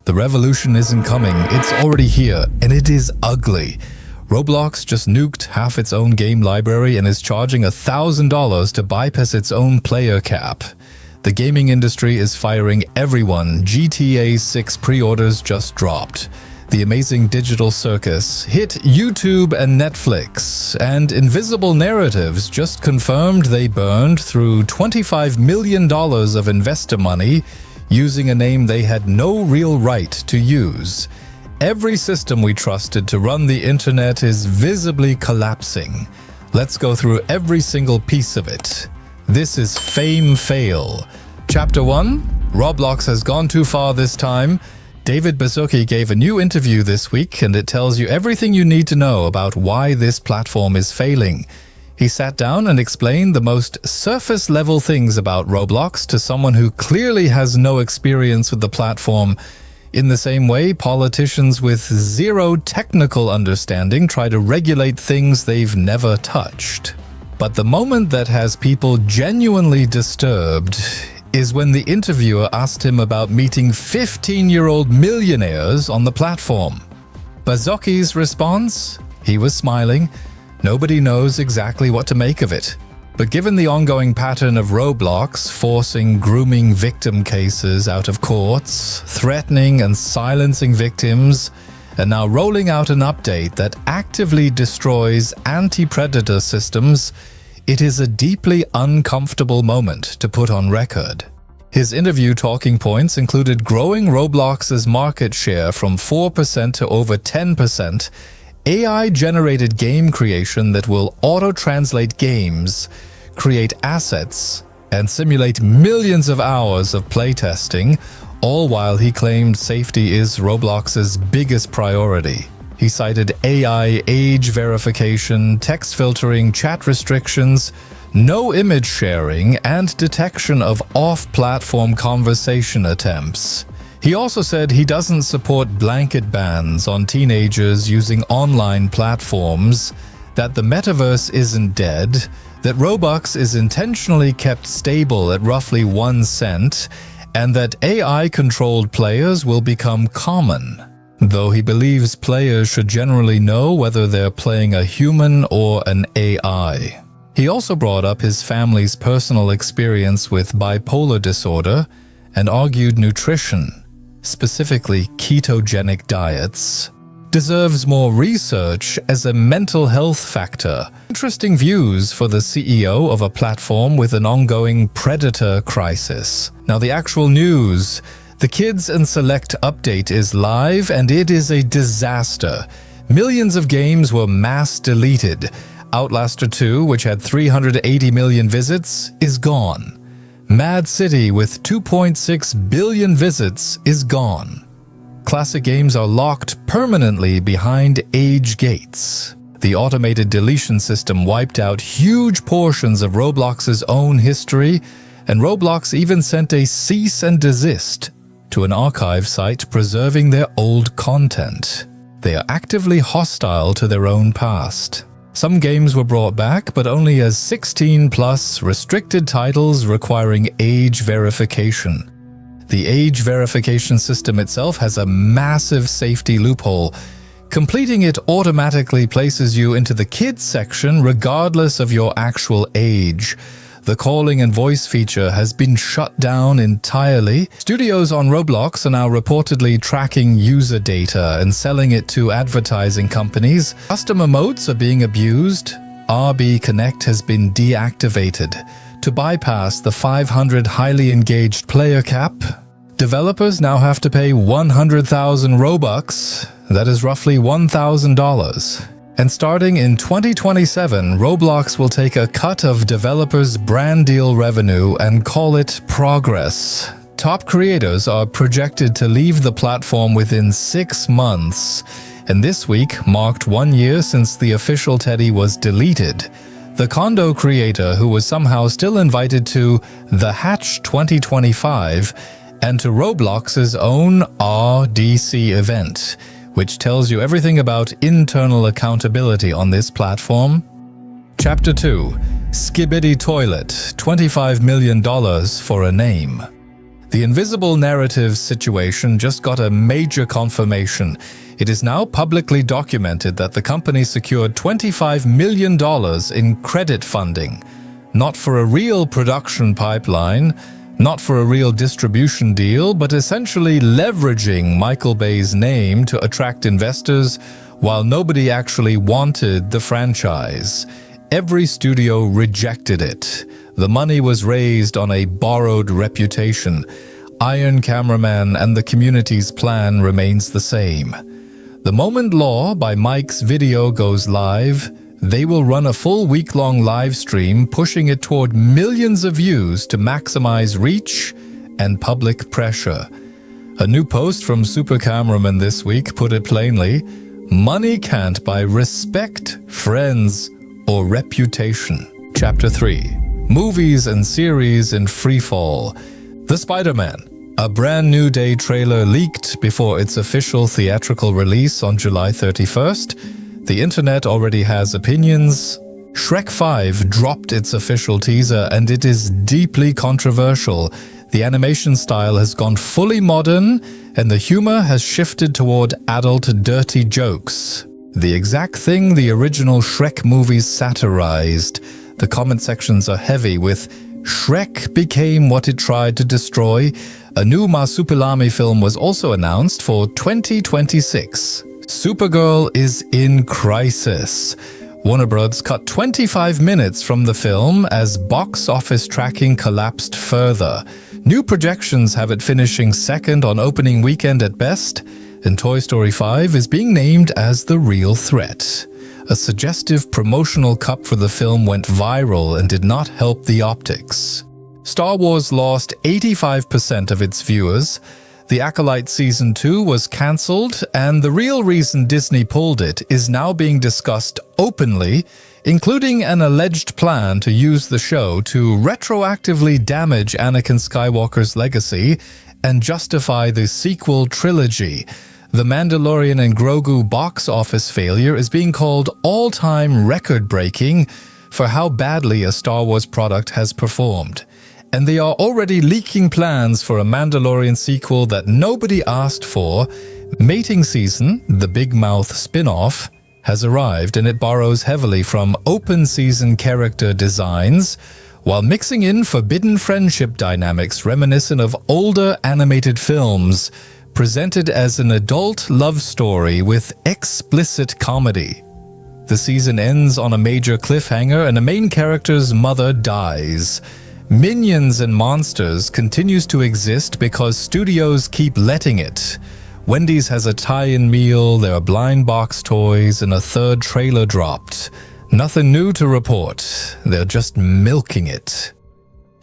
The revolution isn't coming, it's already here, and it is ugly. Roblox just nuked half its own game library and is charging $1,000 to bypass its own player cap. The gaming industry is firing everyone. GTA 6 pre-orders just dropped. The Amazing Digital Circus hit YouTube and Netflix, and Invisible Narratives just confirmed they burned through $25 million of investor money using a name they had no real right to use. Every system we trusted to run the internet is visibly collapsing. Let's go through every single piece of it. This is Fame Fail. Chapter 1. Roblox has gone too far this time. David Baszucki gave a new interview this week, and it tells you everything you need to know about why this platform is failing. He sat down and explained the most surface-level things about Roblox to someone who clearly has no experience with the platform. In the same way, politicians with zero technical understanding try to regulate things they've never touched. But the moment that has people genuinely disturbed is when the interviewer asked him about meeting 15-year-old millionaires on the platform. Baszucki's response? He was smiling. Nobody knows exactly what to make of it. But given the ongoing pattern of Roblox forcing grooming victim cases out of courts, threatening and silencing victims, and now rolling out an update that actively destroys anti-predator systems, it is a deeply uncomfortable moment to put on record. His interview talking points included growing Roblox's market share from 4% to over 10%, AI-generated game creation that will auto-translate games, create assets, and simulate millions of hours of playtesting, all while he claimed safety is Roblox's biggest priority. He cited AI age verification, text filtering, chat restrictions, no image sharing, and detection of off-platform conversation attempts. He also said he doesn't support blanket bans on teenagers using online platforms, that the metaverse isn't dead, that Robux is intentionally kept stable at roughly 1 cent, and that AI-controlled players will become common, though he believes players should generally know whether they're playing a human or an AI. He also brought up his family's personal experience with bipolar disorder and argued nutrition, specifically ketogenic diets, deserves more research as a mental health factor. Interesting views for the CEO of a platform with an ongoing predator crisis. Now the actual news. The Kids and Select update is live and it is a disaster. Millions of games were mass deleted. Outlaster 2, which had 380 million visits, is gone. Mad City with 2.6 billion visits is gone. Classic games are locked permanently behind age gates. The automated deletion system wiped out huge portions of Roblox's own history, and Roblox even sent a cease and desist to an archive site preserving their old content. They are actively hostile to their own past. Some games were brought back, but only as 16+ restricted titles requiring age verification. The age verification system itself has a massive safety loophole. Completing it automatically places you into the kids section regardless of your actual age. The calling and voice feature has been shut down entirely. Studios on Roblox are now reportedly tracking user data and selling it to advertising companies. Custom emotes are being abused. RB Connect has been deactivated. To bypass the 500 highly engaged player cap, developers now have to pay 100,000 Robux. That is roughly $1,000. And starting in 2027, Roblox will take a cut of developers' brand deal revenue and call it progress. Top creators are projected to leave the platform within 6 months, and this week marked 1 year since the official Teddy was deleted. The condo creator, who was somehow still invited to The Hatch 2025 and to Roblox's own RDC event, which tells you everything about internal accountability on this platform. Chapter 2. Skibidi Toilet, $25 million for a name. The invisible narrative situation just got a major confirmation. It is now publicly documented that the company secured $25 million in credit funding, not for a real production pipeline, not for a real distribution deal, but essentially leveraging Michael Bay's name to attract investors while nobody actually wanted the franchise. Every studio rejected it. The money was raised on a borrowed reputation. Iron Cameraman and the community's plan remains the same. The moment Law by Mike's Video goes live, they will run a full week-long live stream pushing it toward millions of views to maximize reach and public pressure. A new post from Super Cameraman this week put it plainly, money can't buy respect, friends, or reputation. Chapter 3. Movies and series in freefall. The Spider-Man. A brand new day trailer leaked before its official theatrical release on July 31st. The internet already has opinions. Shrek 5 dropped its official teaser and it is deeply controversial. The animation style has gone fully modern and the humor has shifted toward adult dirty jokes. The exact thing the original Shrek movies satirized. The comment sections are heavy with Shrek became what it tried to destroy. A new Marsupilami film was also announced for 2026. Supergirl is in crisis. Warner Bros. Cut 25 minutes from the film as box office tracking collapsed further. New projections have it finishing second on opening weekend at best, and Toy Story 5 is being named as the real threat. A suggestive promotional cup for the film went viral and did not help the optics. Star Wars lost 85% of its viewers. The Acolyte Season 2 was cancelled, and the real reason Disney pulled it is now being discussed openly, including an alleged plan to use the show to retroactively damage Anakin Skywalker's legacy and justify the sequel trilogy. The Mandalorian and Grogu box office failure is being called all-time record-breaking for how badly a Star Wars product has performed. And they are already leaking plans for a Mandalorian sequel that nobody asked for. Mating Season, the Big Mouth spin-off, has arrived and it borrows heavily from open season character designs, while mixing in forbidden friendship dynamics reminiscent of older animated films, presented as an adult love story with explicit comedy. The season ends on a major cliffhanger and a main character's mother dies. Minions and Monsters continues to exist because studios keep letting it. Wendy's has a tie-in meal, there are blind box toys, and a third trailer dropped. Nothing new to report. They're just milking it.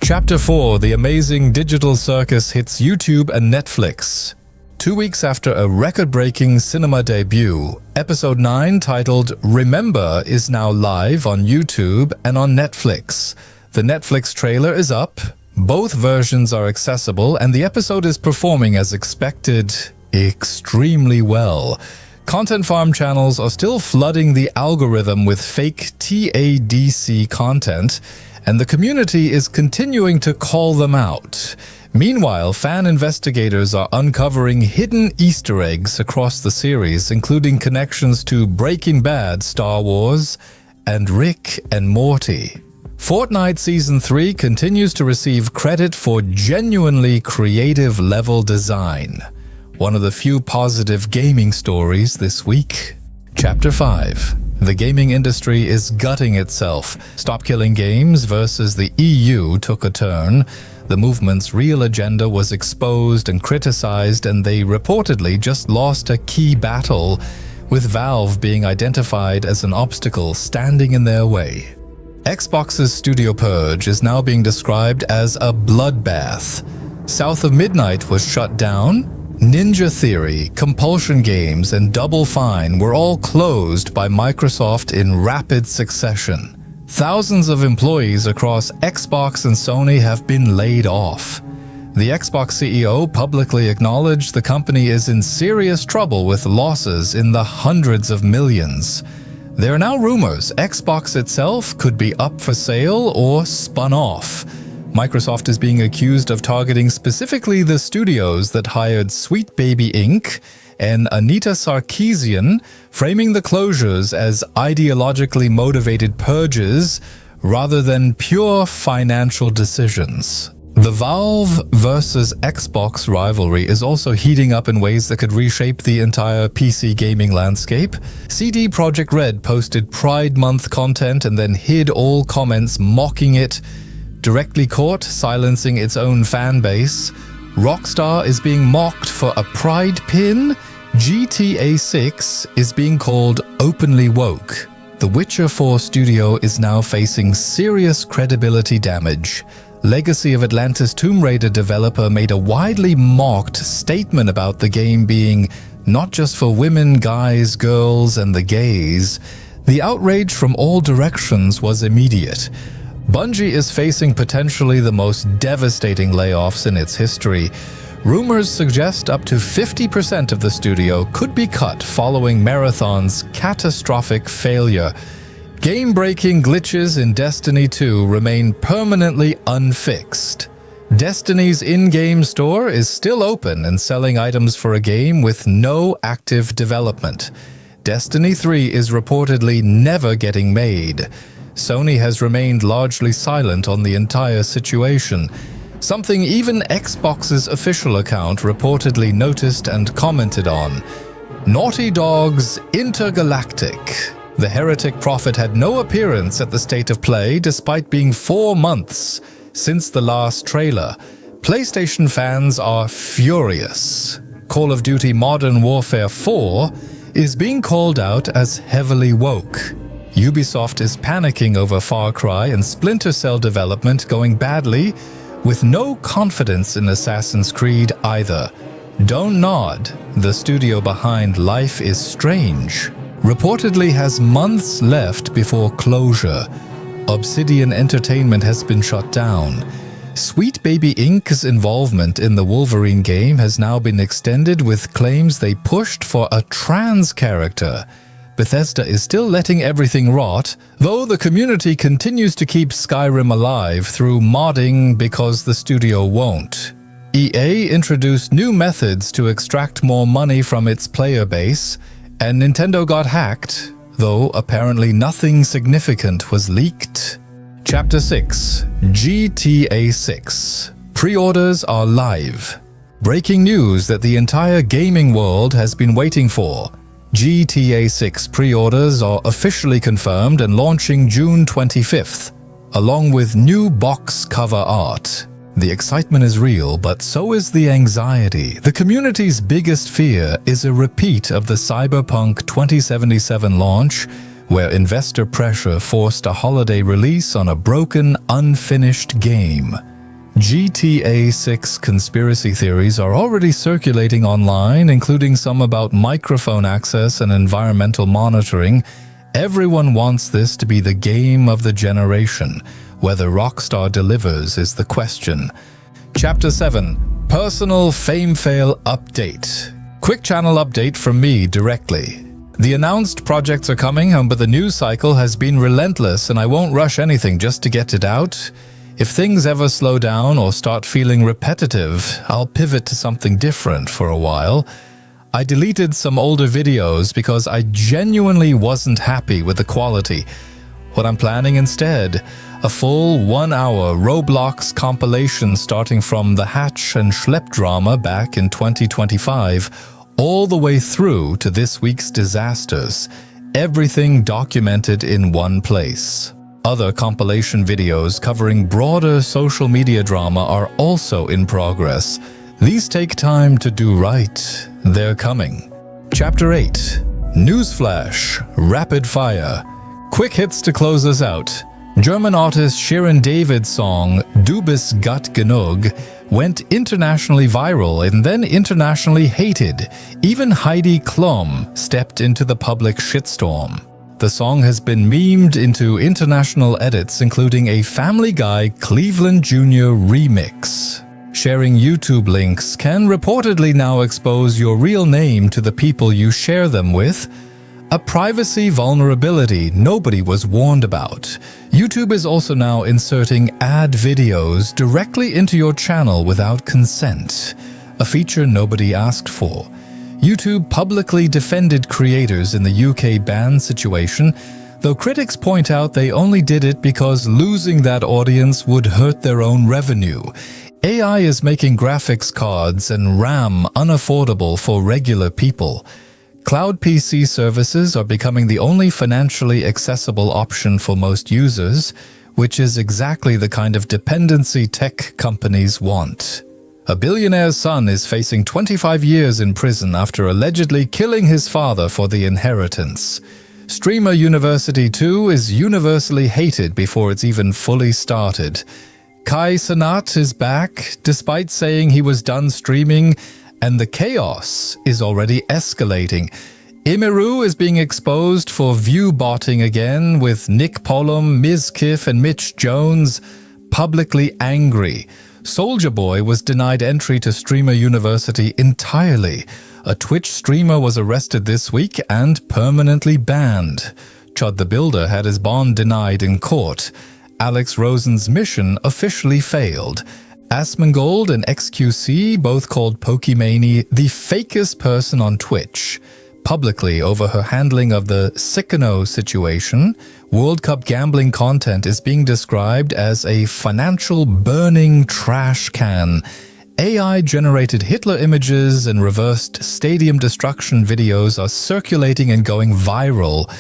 Chapter 4, The Amazing Digital Circus hits YouTube and Netflix. 2 weeks after a record-breaking cinema debut, Episode 9, titled Remember, is now live on YouTube and on Netflix. The Netflix trailer is up, both versions are accessible, and the episode is performing as expected extremely well. Content farm channels are still flooding the algorithm with fake TADC content, and the community is continuing to call them out. Meanwhile, fan investigators are uncovering hidden Easter eggs across the series, including connections to Breaking Bad, Star Wars, and Rick and Morty. Fortnite Season 3 continues to receive credit for genuinely creative level design. One of the few positive gaming stories this week. Chapter 5. The gaming industry is gutting itself. Stop Killing Games versus the EU took a turn. The movement's real agenda was exposed and criticized, and they reportedly just lost a key battle, with Valve being identified as an obstacle standing in their way. Xbox's Studio Purge is now being described as a bloodbath. South of Midnight was shut down. Ninja Theory, Compulsion Games, and Double Fine were all closed by Microsoft in rapid succession. Thousands of employees across Xbox and Sony have been laid off. The Xbox CEO publicly acknowledged the company is in serious trouble with losses in the hundreds of millions. There are now rumors Xbox itself could be up for sale or spun off. Microsoft is being accused of targeting specifically the studios that hired Sweet Baby Inc. and Anita Sarkeesian, framing the closures as ideologically motivated purges rather than pure financial decisions. The Valve versus Xbox rivalry is also heating up in ways that could reshape the entire PC gaming landscape. CD Projekt Red posted Pride Month content and then hid all comments mocking it, directly caught silencing its own fan base. Rockstar is being mocked for a pride pin. GTA 6 is being called openly woke. The Witcher 4 studio is now facing serious credibility damage. Legacy of Atlantis Tomb Raider developer made a widely mocked statement about the game being not just for women, guys, girls, and the gays. The outrage from all directions was immediate. Bungie is facing potentially the most devastating layoffs in its history. Rumors suggest up to 50% of the studio could be cut following Marathon's catastrophic failure. Game-breaking glitches in Destiny 2 remain permanently unfixed. Destiny's in-game store is still open and selling items for a game with no active development. Destiny 3 is reportedly never getting made. Sony has remained largely silent on the entire situation, something even Xbox's official account reportedly noticed and commented on. Naughty Dog's Intergalactic. The Heretic Prophet had no appearance at the State of Play despite being 4 months since the last trailer. PlayStation fans are furious. Call of Duty Modern Warfare 4 is being called out as heavily woke. Ubisoft is panicking over Far Cry and Splinter Cell development going badly, with no confidence in Assassin's Creed either. Don't Nod, the studio behind Life is Strange, reportedly has months left before closure. Obsidian Entertainment has been shut down. Sweet Baby Inc.'s involvement in the Wolverine game has now been extended with claims they pushed for a trans character. Bethesda is still letting everything rot, though the community continues to keep Skyrim alive through modding because the studio won't. EA introduced new methods to extract more money from its player base, and Nintendo got hacked, though apparently nothing significant was leaked. Chapter 6: GTA 6. Pre-orders are live. Breaking news that the entire gaming world has been waiting for. GTA 6 pre-orders are officially confirmed and launching June 25th, along with new box cover art. The excitement is real, but so is the anxiety. The community's biggest fear is a repeat of the Cyberpunk 2077 launch, where investor pressure forced a holiday release on a broken, unfinished game. GTA 6 conspiracy theories are already circulating online, including some about microphone access and environmental monitoring. Everyone wants this to be the game of the generation. Whether Rockstar delivers is the question. Chapter 7: Personal Fame Fail Update. Quick channel update from me directly. The announced projects are coming, but the news cycle has been relentless and I won't rush anything just to get it out. If things ever slow down or start feeling repetitive, I'll pivot to something different for a while. I deleted some older videos because I genuinely wasn't happy with the quality. What I'm planning instead, a full 1-hour Roblox compilation starting from the Hatch and Schlepp drama back in 2025, all the way through to this week's disasters, everything documented in one place. Other compilation videos covering broader social media drama are also in progress. These take time to do right. They're coming. Chapter 8: Newsflash, Rapid Fire. Quick hits to close us out. German artist Sharon David's song Du bist gut genug went internationally viral and then internationally hated. Even Heidi Klum stepped into the public shitstorm. The song has been memed into international edits, including a Family Guy Cleveland Jr. remix. Sharing YouTube links can reportedly now expose your real name to the people you share them with. A privacy vulnerability nobody was warned about. YouTube is also now inserting ad videos directly into your channel without consent, a feature nobody asked for. YouTube publicly defended creators in the UK ban situation, though critics point out they only did it because losing that audience would hurt their own revenue. AI is making graphics cards and RAM unaffordable for regular people. Cloud PC services are becoming the only financially accessible option for most users, which is exactly the kind of dependency tech companies want. A billionaire's son is facing 25 years in prison after allegedly killing his father for the inheritance. Streamer University 2 is universally hated before it's even fully started. Kai Cenat is back, despite saying he was done streaming, and the chaos is already escalating. Imiru is being exposed for view botting again, with Nick Pollum, Mizkif, and Mitch Jones publicly angry. Soulja Boy was denied entry to Streamer University entirely. A Twitch streamer was arrested this week and permanently banned. Chud the Builder had his bond denied in court. Alex Rosen's mission officially failed. Asmongold and XQC both called Pokimane the fakest person on Twitch, publicly over her handling of the Sicano situation. World Cup gambling content is being described as a financial burning trash can. AI-generated Hitler images and reversed stadium destruction videos are circulating and going viral.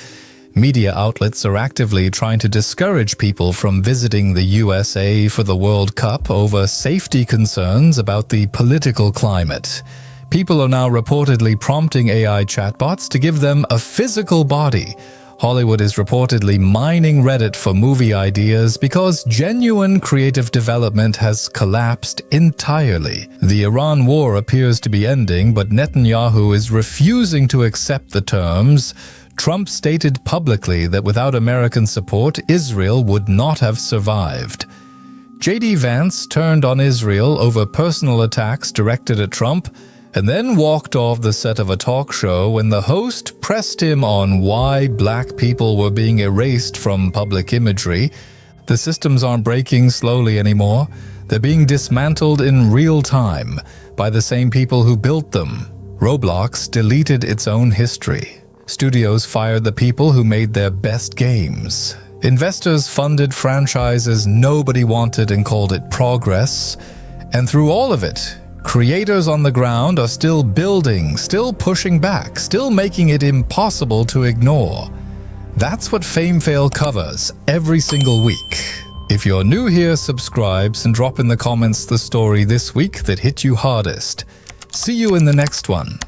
Media outlets are actively trying to discourage people from visiting the USA for the World Cup over safety concerns about the political climate. People are now reportedly prompting AI chatbots to give them a physical body. Hollywood is reportedly mining Reddit for movie ideas because genuine creative development has collapsed entirely. The Iran war appears to be ending, but Netanyahu is refusing to accept the terms. Trump stated publicly that without American support, Israel would not have survived. J.D. Vance turned on Israel over personal attacks directed at Trump, and then walked off the set of a talk show when the host pressed him on why black people were being erased from public imagery. The systems aren't breaking slowly anymore. They're being dismantled in real time by the same people who built them. Roblox deleted its own history. Studios fired the people who made their best games. Investors funded franchises nobody wanted and called it progress. And through all of it, creators on the ground are still building, still pushing back, still making it impossible to ignore. That's what FameFail covers every single week. If you're new here, subscribe and drop in the comments the story this week that hit you hardest. See you in the next one.